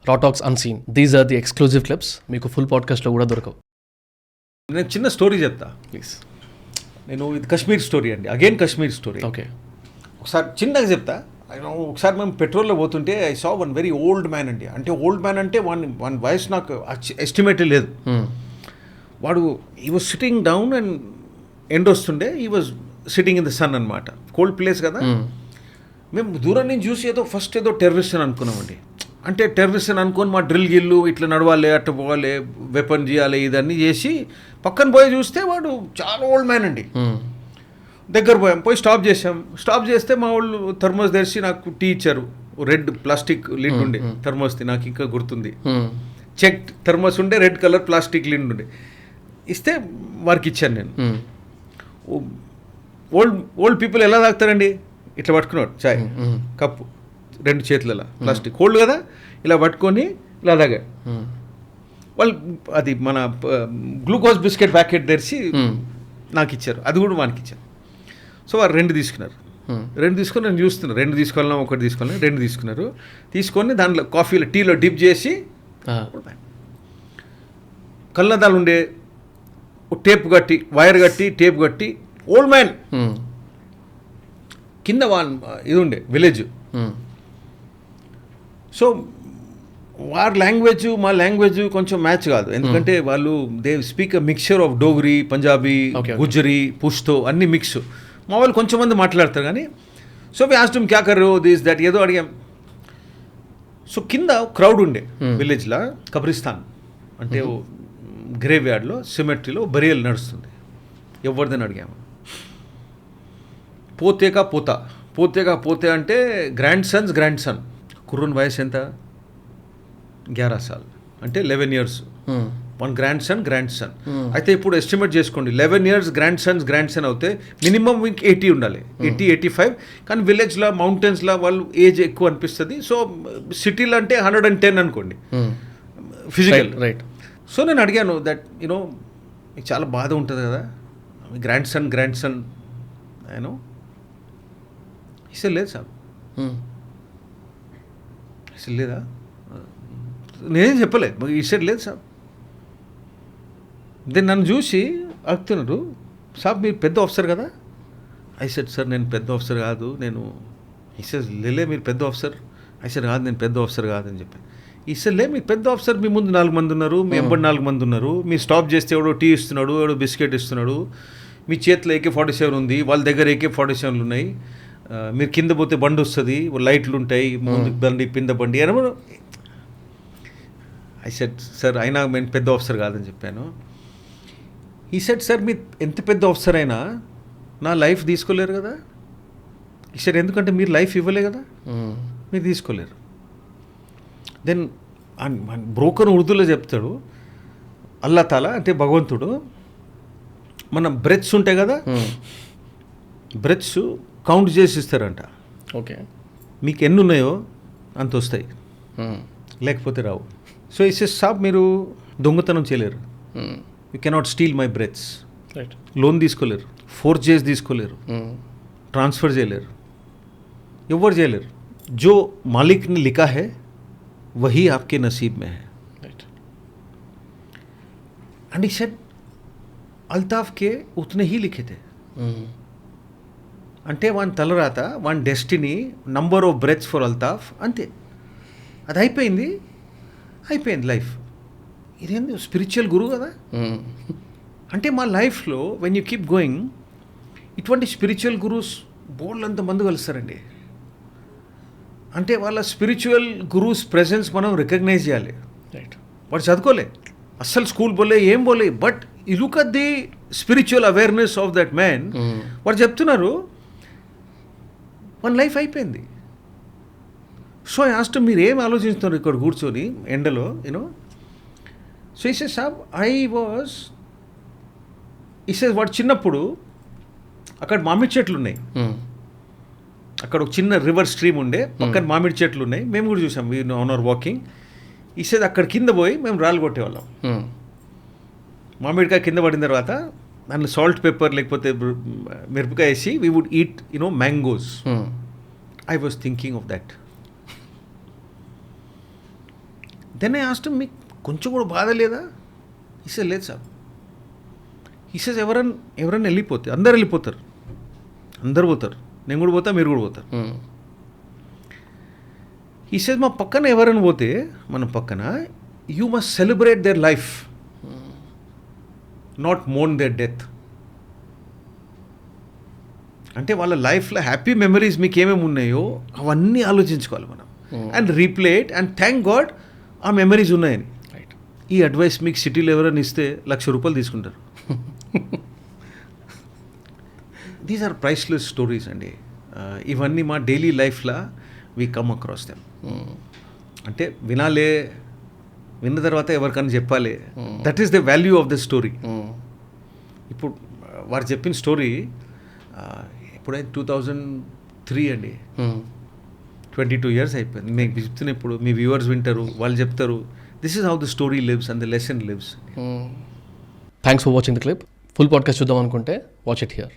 Raw Talks Unseen. These are the exclusive clips. మీకు full పాడ్కాస్ట్లో కూడా దొరకవు. నేను చిన్న స్టోరీ చెప్తా ప్లీజ్. నేను ఇది కాశ్మీర్ స్టోరీ అండి, అగైన్ కాశ్మీర్ స్టోరీ. ఓకే. ఒకసారి చిన్నగా చెప్తా. ఒకసారి మేము పెట్రోల్లో పోతుంటే I saw one very old man అండి. అంటే ఓల్డ్ మ్యాన్ అంటే వన్ వయసు నాకు ఎస్టిమేట్ లేదు. వాడు he was sitting down and ఎండ్ వస్తుండే, he was sitting in the sun అనమాట. కోల్డ్ ప్లేస్ కదా. మేము దూరం నుంచి చూసి ఏదో టెర్రరిస్ట్ అని అనుకున్నామండి. అంటే టెర్రరిస్ట్ అని అనుకొని మా డ్రిల్ గిల్లు ఇట్లా నడవాలి, అట్ట పోవాలి, వెపన్ చేయాలి, ఇదన్నీ చేసి పక్కన పోయి చూస్తే వాడు చాలా ఓల్డ్ మ్యాన్ అండి. దగ్గర పోయి స్టాప్ చేసాం. స్టాప్ చేస్తే మా వాళ్ళు థర్మోస్ తెరిచి నాకు టీ ఇచ్చారు. రెడ్ ప్లాస్టిక్ లిడ్ ఉండే థర్మోస్ది, నాకు ఇంకా గుర్తుంది. చెక్ థర్మోస్ ఉండే, రెడ్ కలర్ ప్లాస్టిక్ లిడ్ ఉండే. ఇస్తే వారికి ఇచ్చాను నేను. ఓల్డ్ పీపుల్ ఎలా తాగుతారండి? ఇట్లా పట్టుకున్నాడు చాయ్ కప్పు రెండు చేతులలో, ప్లాస్టిక్ కోల్డ్ కదా, ఇలా పట్టుకొని ఇలా తాగాడు. వాళ్ళు అది మన గ్లూకోజ్ బిస్కెట్ ప్యాకెట్ తెరిచి నాకు ఇచ్చారు, అది కూడా వానికి ఇచ్చారు. సో వారు రెండు తీసుకున్నారు. రెండు తీసుకొని నేను చూస్తున్నాను, రెండు తీసుకోవాలన్నా ఒకటి తీసుకోవాలని రెండు తీసుకున్నారు. తీసుకొని దాంట్లో కాఫీలో టీలో డిప్ చేసి కళ్ళదాలు ఉండే టేప్ కట్టి, వైర్ కట్టి, టేప్ కట్టి, ఓల్డ్ మ్యాన్ కింద ఇది ఉండే విలేజ్. సో వారి లాంగ్వేజ్ మా లాంగ్వేజ్ కొంచెం మ్యాచ్ కాదు, ఎందుకంటే వాళ్ళు they speak a mixture of Dogri, Punjabi, Gujari, Pashto అన్ని మిక్స్. మా వాళ్ళు కొంచెం మంది మాట్లాడతారు కానీ. సో వి ఆస్క్డ్ హిమ్ క్యా కర్ రహే హో, దిస్ దట్ ఏదో అడిగాం. సో కింద క్రౌడ్ ఉండే విలేజ్లో, కబ్రిస్తాన్ అంటే గ్రేవ్ యార్డ్లో సిమెట్రీలో బరియల్ నడుస్తుంది. ఎవరిదని అడిగాము. పోతేగా పోతే అంటే గ్రాండ్ సన్. కుర్రన్ వయసు ఎంత? 11 సార్లు, అంటే 11 years. One grand son. అయితే ఇప్పుడు ఎస్టిమేట్ చేసుకోండి, 11 years గ్రాండ్ సన్ అవుతే మినిమం ఇంక 80 ఉండాలి, 80-85. కానీ విలేజ్లో, మౌంటైన్స్లో వాళ్ళు ఏజ్ ఎక్కువ అనిపిస్తుంది. సో సిటీలో అంటే 110 అనుకోండి ఫిజికల్, రైట్. సో నేను అడిగాను దట్ యూనో మీకు చాలా బాధ ఉంటుంది కదా, గ్రాండ్ సన్ యూనో. ఇసలు లేదు సార్, ఇసలు లేదా, నేనేం చెప్పలే, ఇసలు లేదు సార్. దెన్ నన్ను చూసి అడుగుతున్నారు, సాబ్ మీరు పెద్ద ఆఫీసర్ కదా? ఐ సెడ్ సార్ నేను పెద్ద ఆఫీసర్ కాదు, నేను లేలే మీరు పెద్ద ఆఫీసర్. ఐ సెడ్ కాదు నేను పెద్ద ఆఫీసర్ కాదని చెప్పి. ఇసలే మీరు పెద్ద ఆఫీసర్, మీ ముందు 4 మంది ఉన్నారు, మీ ఎంబడి 4 మంది ఉన్నారు, మీ స్టాప్ చేస్తే ఎవడో టీ ఇస్తున్నాడు, ఎవడో బిస్కెట్ ఇస్తున్నాడు, మీ చేతిలో AK-47 ఉంది, వాళ్ళ దగ్గర AK-47 ఉన్నాయి, మీరు కింద పోతే బండి వస్తుంది, లైట్లు ఉంటాయి, ముందు బండి కింద బండి అని. ఐ సెడ్ సార్ అయినా నేను పెద్ద ఆఫీసర్ కాదని చెప్పాను. ఈ సెడ్ సార్ మీరు ఎంత పెద్ద ఆఫీసర్ అయినా నా లైఫ్ తీసుకోలేరు కదా. ఈ సార్ ఎందుకంటే మీరు లైఫ్ ఇవ్వలే కదా, మీరు తీసుకోలేరు. దెన్ బ్రోకన్ ఉర్దూలో చెప్తాడు, అల్లా తాలా అంటే భగవంతుడు మన బ్రెత్స్ ఉంటాయి కదా, బ్రెత్స్ కౌంట్ చేసి ఇస్తారంట. ఓకే, మీకు ఎన్ని ఉన్నాయో అంత వస్తాయి, లేకపోతే రావు. సో ఈ సెస్ సాబ్ మీరు దొంగతనం చేయలేరు, you cannot steel my breaths, right. Loan తీసుకోలేరు, ఫోర్స్ చేసి తీసుకోలేరు, ట్రాన్స్ఫర్ చేయలేరు, ఎవరు చేయలేరు. జో మాలిక్ని లిఖా high Wahan Aapke నసీబ్ May high, right. And ఈ సెడ్ అల్తాఫ్ కే ఉతనే హీ లిఖే థే. అంటే వాని తలరాత, వాని destiny, number of breaths for Altaf, అంతే. అది అయిపోయింది లైఫ్. ఇదేంది స్పిరిచువల్ గురువు కదా. అంటే మా లైఫ్లో వెన్ యూ కీప్ గోయింగ్, ఇటువంటి స్పిరిచువల్ గురూస్ బోల్డ్ అంత మంది కలుస్తారండి. అంటే వాళ్ళ స్పిరిచువల్ గురూస్ ప్రెజెన్స్ మనం రికగ్నైజ్ చేయాలి, రైట్. వాడు చదువుకోలే, అస్సలు స్కూల్ పోలే, ఏం పోలే, but you look at the spiritual awareness of that man. వాడు చెప్తున్నారు మన లైఫ్ అయిపోయింది. సో ఆస్ట్ మీరు ఏం ఆలోచిస్తున్నారు ఇక్కడ కూర్చొని ఎండలో, యూనో. సో ఇసే సాబ్ వాడు చిన్నప్పుడు అక్కడ మామిడి చెట్లు ఉన్నాయి, అక్కడ ఒక చిన్న రివర్ స్ట్రీమ్ ఉండే, పక్కన మామిడి చెట్లు ఉన్నాయి, మేము కూడా చూసాం వీ ఆన్ అవర్ వాకింగ్. ఇసేది అక్కడ కింద పోయి మేము రాళ్ళు కొట్టేవాళ్ళం. మామిడికాయ కింద పడిన తర్వాత దాంట్లో సాల్ట్ పెప్పర్ లేకపోతే మిరపకాయ వేసి we would eat mangoes. I was thinking of that. Then I asked మీకు కొంచెం కూడా బాధ లేదా? ఈ సేజ్ లేదు సార్. ఈ సేజ్ ఎవరన్నా వెళ్ళిపోతే అందరు వెళ్ళిపోతారు, అందరు పోతారు, నేను కూడా పోతా, మీరు కూడా పోతారు. ఈ సేజ్ మా పక్కన ఎవరైనా పోతే మన పక్కన you must celebrate their life, not mourn their death. అంటే వాళ్ళ లైఫ్లో హ్యాపీ మెమరీస్ మీకు ఏమేమి ఉన్నాయో అవన్నీ ఆలోచించుకోవాలి మనం, and replay it and thank God ఆ మెమరీస్ ఉన్నాయని. రైట్. ఈ అడ్వైస్ మీకు సిటీలో ఎవరైనా ఇస్తే ₹1,00,000 తీసుకుంటారు. దీస్ ఆర్ ప్రైస్లెస్ స్టోరీస్ అండి. ఇవన్నీ మా డైలీ లైఫ్లో వీ కమ్ అక్రాస్ దెమ్. అంటే వినాలే, విన్న తర్వాత ఎవరికైనా చెప్పాలి. That is the value of the story. ఇప్పుడు వారు చెప్పిన స్టోరీ ఇప్పుడే 2003 అండి, 22 years అయిపోయింది. మీకు చెప్తున్న ఇప్పుడు మీ వ్యూవర్స్ వింటారు, వాళ్ళు చెప్తారు this is how the story lives and the lesson lives. Thanks for watching the clip. Full podcast చూద్దాం అనుకుంటే వాచ్ ఇట్ హియర్.